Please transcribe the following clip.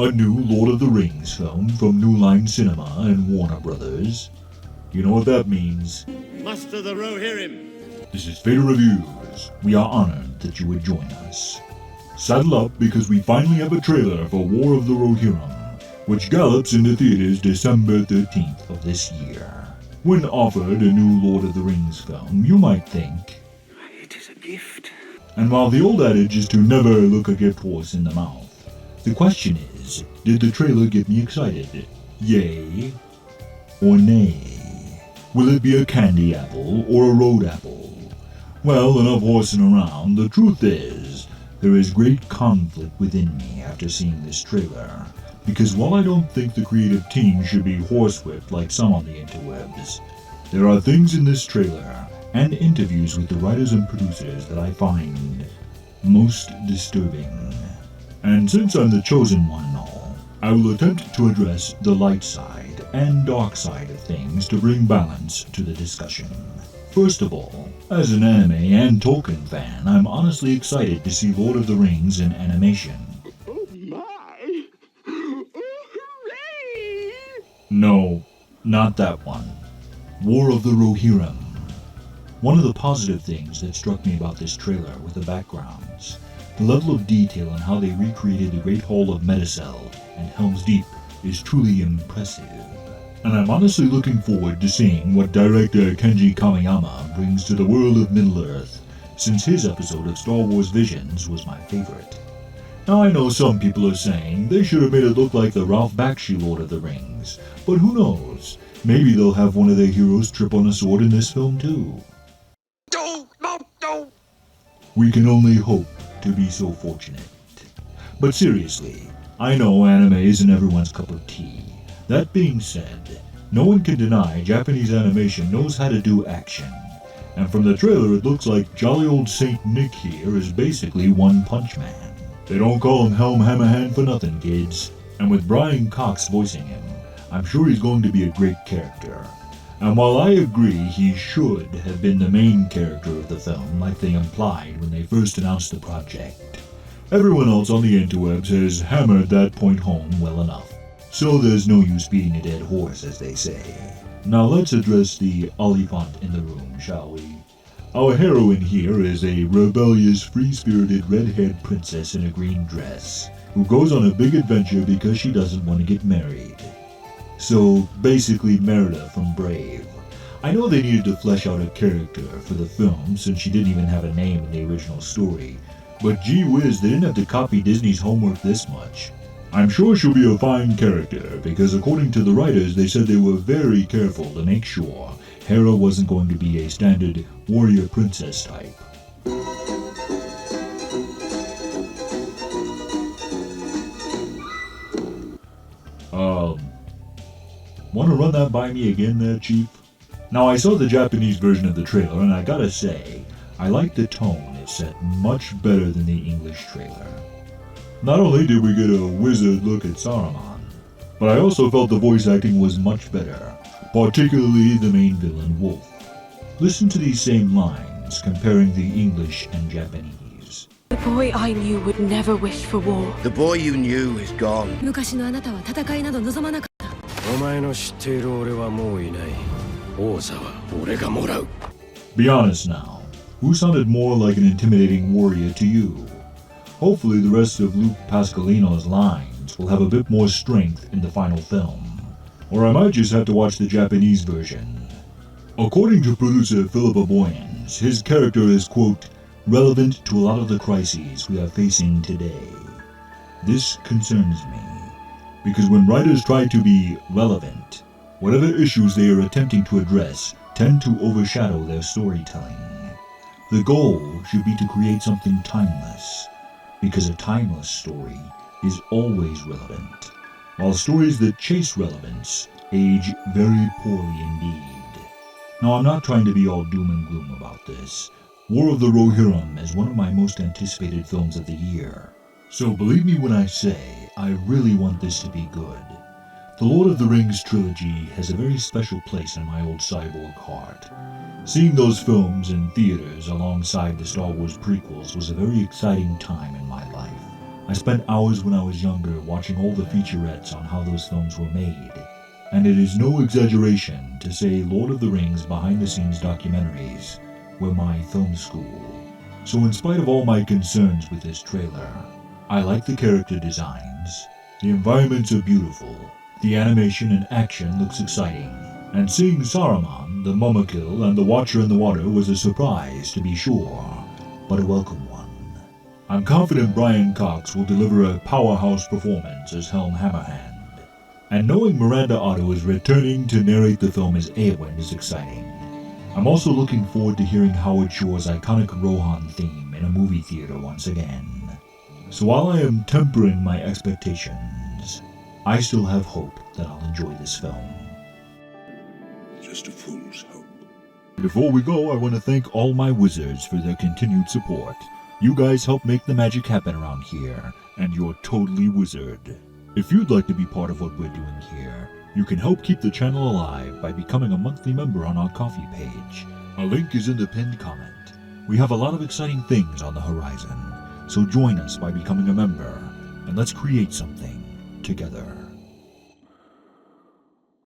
a new Lord of the Rings film from New Line Cinema and Warner Brothers. You know what that means. Muster the Rohirrim. This is Vader Reviews. We are honored that you would join us. Saddle up because we finally have a trailer for War of the Rohirrim, which gallops into theaters December 13th of this year. When offered a new Lord of the Rings film, you might think, it is a gift. And while the old adage is to never look a gift horse in the mouth, the question is, did the trailer get me excited? Yay or nay? Will it be a candy apple or a road apple? Well, enough horsing around. The truth is, there is great conflict within me after seeing this trailer, because while I don't think the creative team should be horsewhipped like some on the interwebs, there are things in this trailer and interviews with the writers and producers that I find most disturbing. And since I'm the chosen one and all, I will attempt to address the light side and dark side of things to bring balance to the discussion. First of all, as an anime and Tolkien fan, I'm honestly excited to see Lord of the Rings in animation. Oh my! Oh, hooray! No, not that one. War of the Rohirrim. One of the positive things that struck me about this trailer were the backgrounds. The level of detail and how they recreated the Great Hall of Medicell and Helm's Deep is truly impressive. And I'm honestly looking forward to seeing what director Kenji Kamiyama brings to the world of Middle-earth, since his episode of Star Wars Visions was my favorite. Now I know some people are saying they should have made it look like the Ralph Bakshi Lord of the Rings, but who knows? Maybe they'll have one of their heroes trip on a sword in this film too. No! We can only hope to be so fortunate. But seriously, I know anime isn't everyone's cup of tea. That being said, no one can deny Japanese animation knows how to do action. And from the trailer it looks like jolly old Saint Nick here is basically One Punch Man. They don't call him Helm Hammerhand for nothing, kids. And with Brian Cox voicing him, I'm sure he's going to be a great character. And while I agree he should have been the main character of the film like they implied when they first announced the project, everyone else on the interwebs has hammered that point home well enough. So there's no use beating a dead horse, as they say. Now let's address the Oliphant in the room, shall we? Our heroine here is a rebellious, free-spirited, red-haired princess in a green dress, who goes on a big adventure because she doesn't want to get married. So, basically Merida from Brave. I know they needed to flesh out a character for the film since she didn't even have a name in the original story, but gee whiz, they didn't have to copy Disney's homework this much. I'm sure she'll be a fine character, because according to the writers, they said they were very careful to make sure Héra wasn't going to be a standard warrior princess type. Want to run that by me again there, Chief? Now, I saw the Japanese version of the trailer, and I gotta say, I like the tone it set much better than the English trailer. Not only did we get a wizard look at Saruman, but I also felt the voice acting was much better, particularly the main villain Wulf. Listen to these same lines comparing the English and Japanese. The boy I knew would never wish for war. The boy you knew is gone. 昔のあなたは戦いなど望まなかった。お前の知っている俺はもういない。王座は俺がもらう。Be honest now. Who sounded more like an intimidating warrior to you? Hopefully the rest of Luke Pasqualino's lines will have a bit more strength in the final film. Or I might just have to watch the Japanese version. According to producer Philippa Boyens, his character is, quote, relevant to a lot of the crises we are facing today. This concerns me, because when writers try to be relevant, whatever issues they are attempting to address tend to overshadow their storytelling. The goal should be to create something timeless, because a timeless story is always relevant, while stories that chase relevance age very poorly indeed. Now, I'm not trying to be all doom and gloom about this. War of the Rohirrim is one of my most anticipated films of the year. So believe me when I say, I really want this to be good. The Lord of the Rings trilogy has a very special place in my old cyborg heart. Seeing those films in theaters alongside the Star Wars prequels was a very exciting time in my life. I spent hours when I was younger watching all the featurettes on how those films were made, and it is no exaggeration to say Lord of the Rings behind-the-scenes documentaries were my film school. So in spite of all my concerns with this trailer, I like the character designs, the environments are beautiful, the animation and action looks exciting, and seeing Saruman, the Mumakil, and the Watcher in the Water was a surprise, to be sure, but a welcome one. I'm confident Brian Cox will deliver a powerhouse performance as Helm Hammerhand, and knowing Miranda Otto is returning to narrate the film as Éowyn is exciting. I'm also looking forward to hearing Howard Shore's iconic Rohan theme in a movie theater once again. So while I am tempering my expectations, I still have hope that I'll enjoy this film. Just a fool's hope. Before we go, I want to thank all my wizards for their continued support. You guys help make the magic happen around here, and you're totally wizard. If you'd like to be part of what we're doing here, you can help keep the channel alive by becoming a monthly member on our Ko-fi page. A link is in the pinned comment. We have a lot of exciting things on the horizon, so join us by becoming a member, and let's create something together.